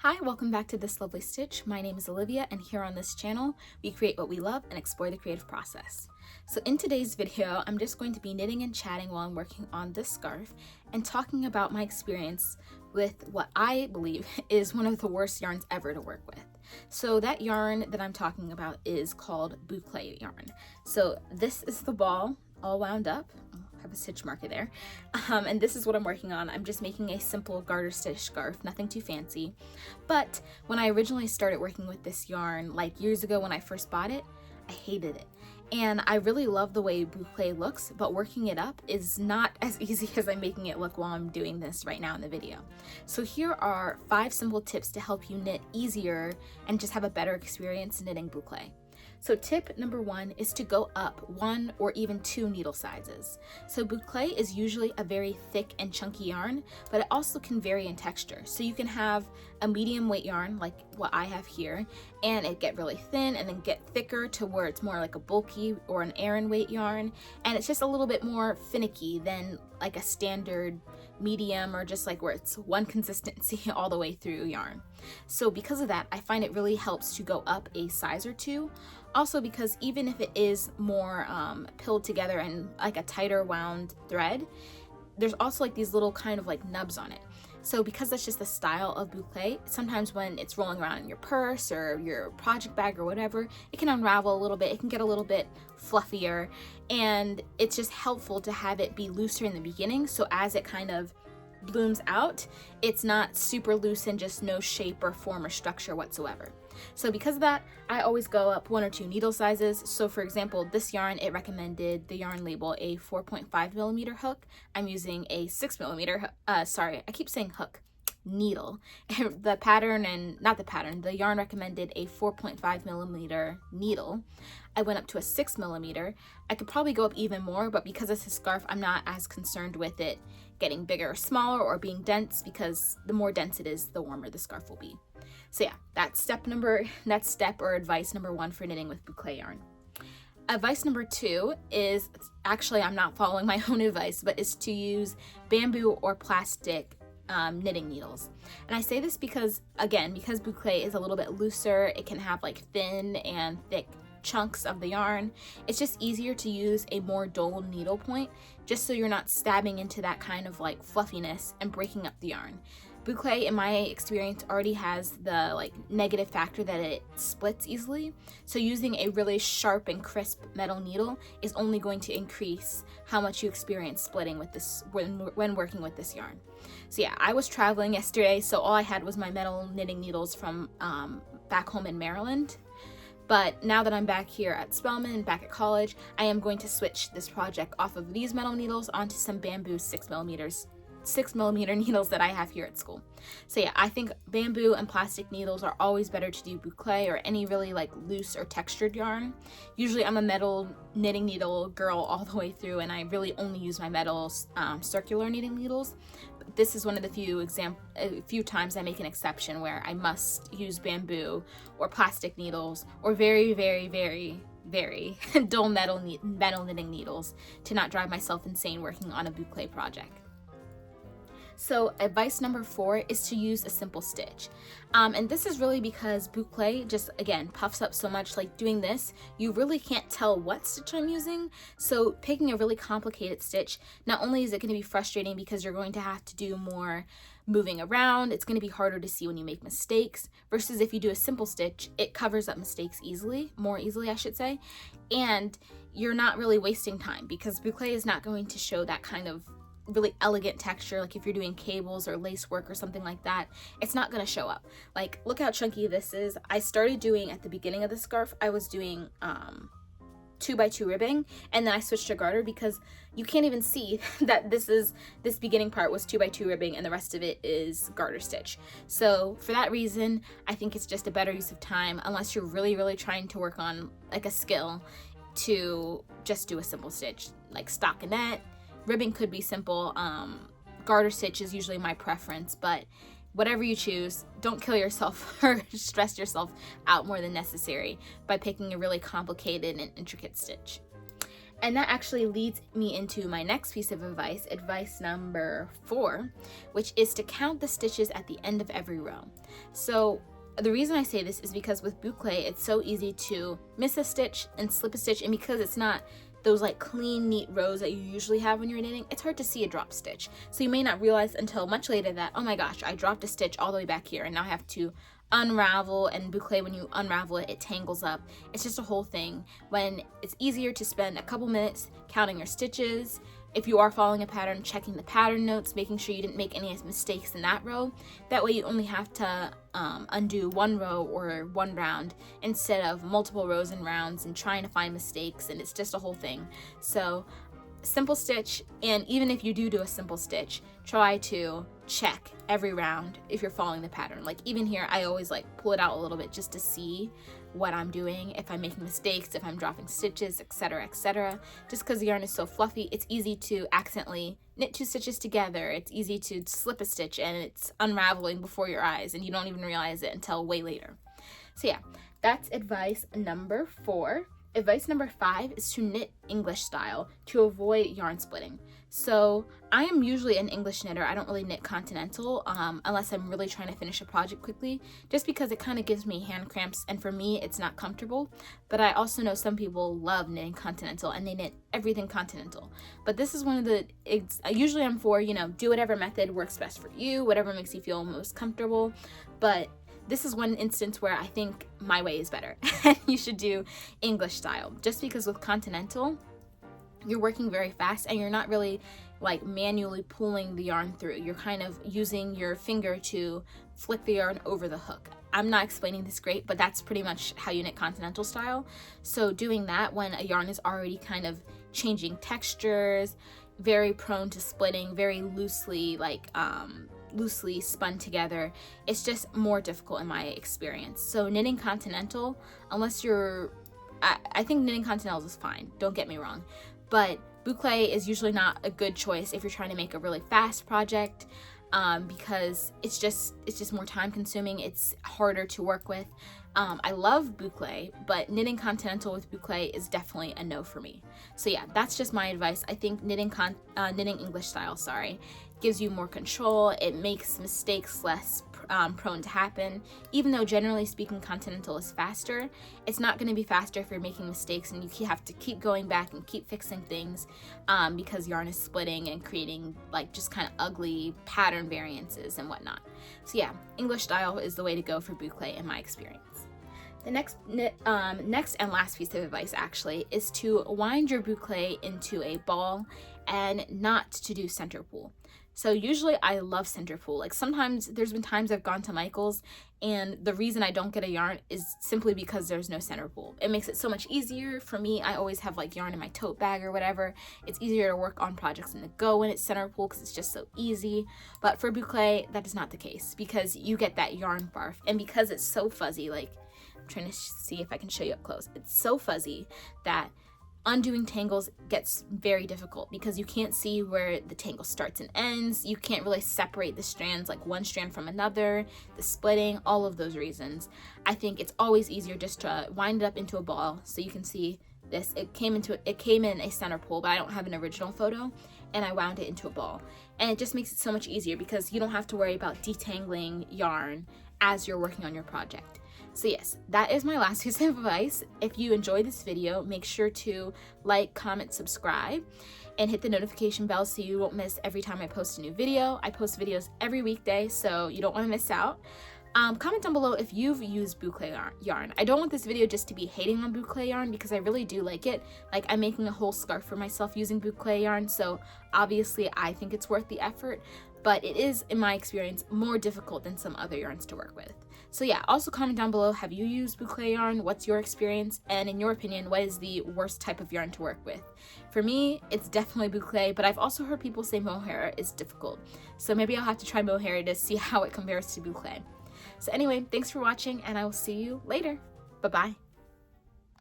Hi, welcome back to This Lovely Stitch. My name is Olivia, and here on this channel, we create what we love and explore the creative process. So in today's video, I'm just going to be knitting and chatting while I'm working on this scarf and talking about my experience with what I believe is one of the worst yarns ever to work with. So that yarn that I'm talking about is called Bouclé yarn. So this is the ball all wound up. Have a stitch marker there, and this is what I'm working on. I'm just making a simple garter stitch scarf, nothing too fancy. But when I originally started working with this yarn, like years ago when I first bought it, I hated it. And I really love the way Bouclé looks, but working it up is not as easy as I'm making it look while I'm doing this right now in the video. So here are 5 simple tips to help you knit easier and just have a better experience knitting Bouclé. So tip number 1 is to go up 1 or even 2 needle sizes. So Bouclé is usually a very thick and chunky yarn, but it also can vary in texture. So you can have a medium weight yarn like what I have here, and it get really thin and then get thicker to where it's more like a bulky or an Aran weight yarn, and it's just a little bit more finicky than like a standard medium or just like where it's one consistency all the way through yarn. So because of that, I find it really helps to go up a size or 2. Also because even if it is more pilled together and like a tighter wound thread, there's also like these little kind of like nubs on it. So because that's just the style of Bouclé, sometimes when it's rolling around in your purse or your project bag or whatever, it can unravel a little bit, it can get a little bit fluffier, and it's just helpful to have it be looser in the beginning, so as it kind of blooms out, it's not super loose and just no shape or form or structure whatsoever. So because of that, I always go up 1 or 2 needle sizes. So for example, this yarn, it recommended the yarn label a 4.5 millimeter hook. I'm using a 6 millimeter, sorry, I keep saying hook, needle. The pattern, and not the pattern, the yarn recommended a 4.5 millimeter needle. I went up to a 6 millimeter. I could probably go up even more, but because it's a scarf, I'm not as concerned with it getting bigger or smaller or being dense, because the more dense it is, the warmer the scarf will be. So yeah, that's step or advice number 1 for knitting with Bouclé yarn. Advice number 2 is, actually I'm not following my own advice, but is to use bamboo or plastic knitting needles. And I say this because, again, because Bouclé is a little bit looser, it can have like thin and thick chunks of the yarn. It's just easier to use a more dull needle point, just so you're not stabbing into that kind of like fluffiness and breaking up the yarn. Bouclé, in my experience, already has the like negative factor that it splits easily, so using a really sharp and crisp metal needle is only going to increase how much you experience splitting with this when working with this yarn. So yeah, I was traveling yesterday, so all I had was my metal knitting needles from back home in Maryland. But now that I'm back here at Spelman, back at college, I am going to switch this project off of these metal needles onto some bamboo 6 millimeter needles that I have here at school. So yeah, I think bamboo and plastic needles are always better to do Bouclé or any really like loose or textured yarn. Usually I'm a metal knitting needle girl all the way through, and I really only use my metal circular knitting needles. But this is one of the few times I make an exception where I must use bamboo or plastic needles or very, very, very, very dull metal knitting needles to not drive myself insane working on a Bouclé project. So advice number 4 is to use a simple stitch. And this is really because Bouclé just, again, puffs up so much. Like doing this, you really can't tell what stitch I'm using. So picking a really complicated stitch, not only is it going to be frustrating because you're going to have to do more moving around, it's going to be harder to see when you make mistakes, versus if you do a simple stitch, it covers up mistakes more easily I should say, and you're not really wasting time because Bouclé is not going to show that kind of really elegant texture. Like if you're doing cables or lace work or something like that, it's not going to show up. Like look how chunky this is. I started doing, at the beginning of the scarf, I was doing 2x2 ribbing, and then I switched to garter because you can't even see that this beginning part was 2x2 ribbing and the rest of it is garter stitch. So for that reason, I think it's just a better use of time, unless you're really, really trying to work on like a skill, to just do a simple stitch like stockinette. Ribbing could be simple. Garter stitch is usually my preference, but whatever you choose, don't kill yourself or stress yourself out more than necessary by picking a really complicated and intricate stitch. And that actually leads me into my next piece of advice, advice number 4, which is to count the stitches at the end of every row. So the reason I say this is because with bouclé, it's so easy to miss a stitch and slip a stitch, and because it's not those like clean, neat rows that you usually have when you're knitting, it's hard to see a drop stitch. So you may not realize until much later that, oh my gosh, I dropped a stitch all the way back here and now I have to unravel. And bouclé, when you unravel it, it tangles up. It's just a whole thing, when it's easier to spend a couple minutes counting your stitches. If you are following a pattern, checking the pattern notes, making sure you didn't make any mistakes in that row. That way you only have to undo one row or one round instead of multiple rows and rounds and trying to find mistakes, and it's just a whole thing. So simple stitch, and even if you do a simple stitch, try to check every round if you're following the pattern. Like even here, I always like pull it out a little bit just to see what I'm doing, if I'm making mistakes, if I'm dropping stitches, etc., etc. Just because the yarn is so fluffy, it's easy to accidentally knit 2 stitches together. It's easy to slip a stitch and it's unraveling before your eyes and you don't even realize it until way later. So yeah, that's advice number 4. Advice number 5 is to knit English style to avoid yarn splitting. So I am usually an English knitter. I don't really knit continental unless I'm really trying to finish a project quickly, just because it kind of gives me hand cramps, and for me it's not comfortable. But I also know some people love knitting continental and they knit everything continental. But this is one of the, usually I'm for, do whatever method works best for you, whatever makes you feel most comfortable. But this is one instance where I think my way is better and you should do English style, just because with continental, you're working very fast and you're not really like manually pulling the yarn through. You're kind of using your finger to flick the yarn over the hook. I'm not explaining this great, but that's pretty much how you knit continental style. So doing that when a yarn is already kind of changing textures, very prone to splitting, very loosely loosely spun together, it's just more difficult in my experience. So knitting continental, unless you're, I think knitting continental is fine, don't get me wrong, but bouclé is usually not a good choice if you're trying to make a really fast project, because it's just more time consuming, it's harder to work with. I love bouclé, but knitting continental with bouclé is definitely a no for me. So yeah, that's just my advice. I think knitting English style, gives you more control. It makes mistakes less prone to happen. Even though generally speaking continental is faster, it's not going to be faster if you're making mistakes and you have to keep going back and keep fixing things because yarn is splitting and creating like just kind of ugly pattern variances and whatnot. So yeah, English style is the way to go for bouclé in my experience. The next and last piece of advice actually is to wind your bouclé into a ball and not to do center pull. So usually I love center pull. Like sometimes there's been times I've gone to Michael's and the reason I don't get a yarn is simply because there's no center pull. It makes it so much easier for me. I always have like yarn in my tote bag or whatever. It's easier to work on projects in the go when it's center pull because it's just so easy. But for bouclé, that is not the case because you get that yarn barf, and because it's so fuzzy, like I'm trying to see if I can show you up close. It's so fuzzy that undoing tangles gets very difficult because you can't see where the tangle starts and ends. You can't really separate the strands, like one strand from another, the splitting, all of those reasons. I think it's always easier just to wind it up into a ball. So you can see this, it came in a center pull, but I don't have an original photo, and I wound it into a ball. And it just makes it so much easier because you don't have to worry about detangling yarn as you're working on your project. So yes, that is my last piece of advice. If you enjoyed this video, make sure to like, comment, subscribe, and hit the notification bell so you won't miss every time I post a new video. I post videos every weekday, so you don't want to miss out. Comment down below if you've used bouclé yarn. I don't want this video just to be hating on bouclé yarn because I really do like it. Like, I'm making a whole scarf for myself using bouclé yarn, so obviously I think it's worth the effort, but it is, in my experience, more difficult than some other yarns to work with. So yeah, also comment down below, have you used bouclé yarn? What's your experience? And in your opinion, what is the worst type of yarn to work with? For me, it's definitely bouclé, but I've also heard people say mohair is difficult. So maybe I'll have to try mohair to see how it compares to bouclé. So anyway, thanks for watching, and I will see you later. Bye-bye.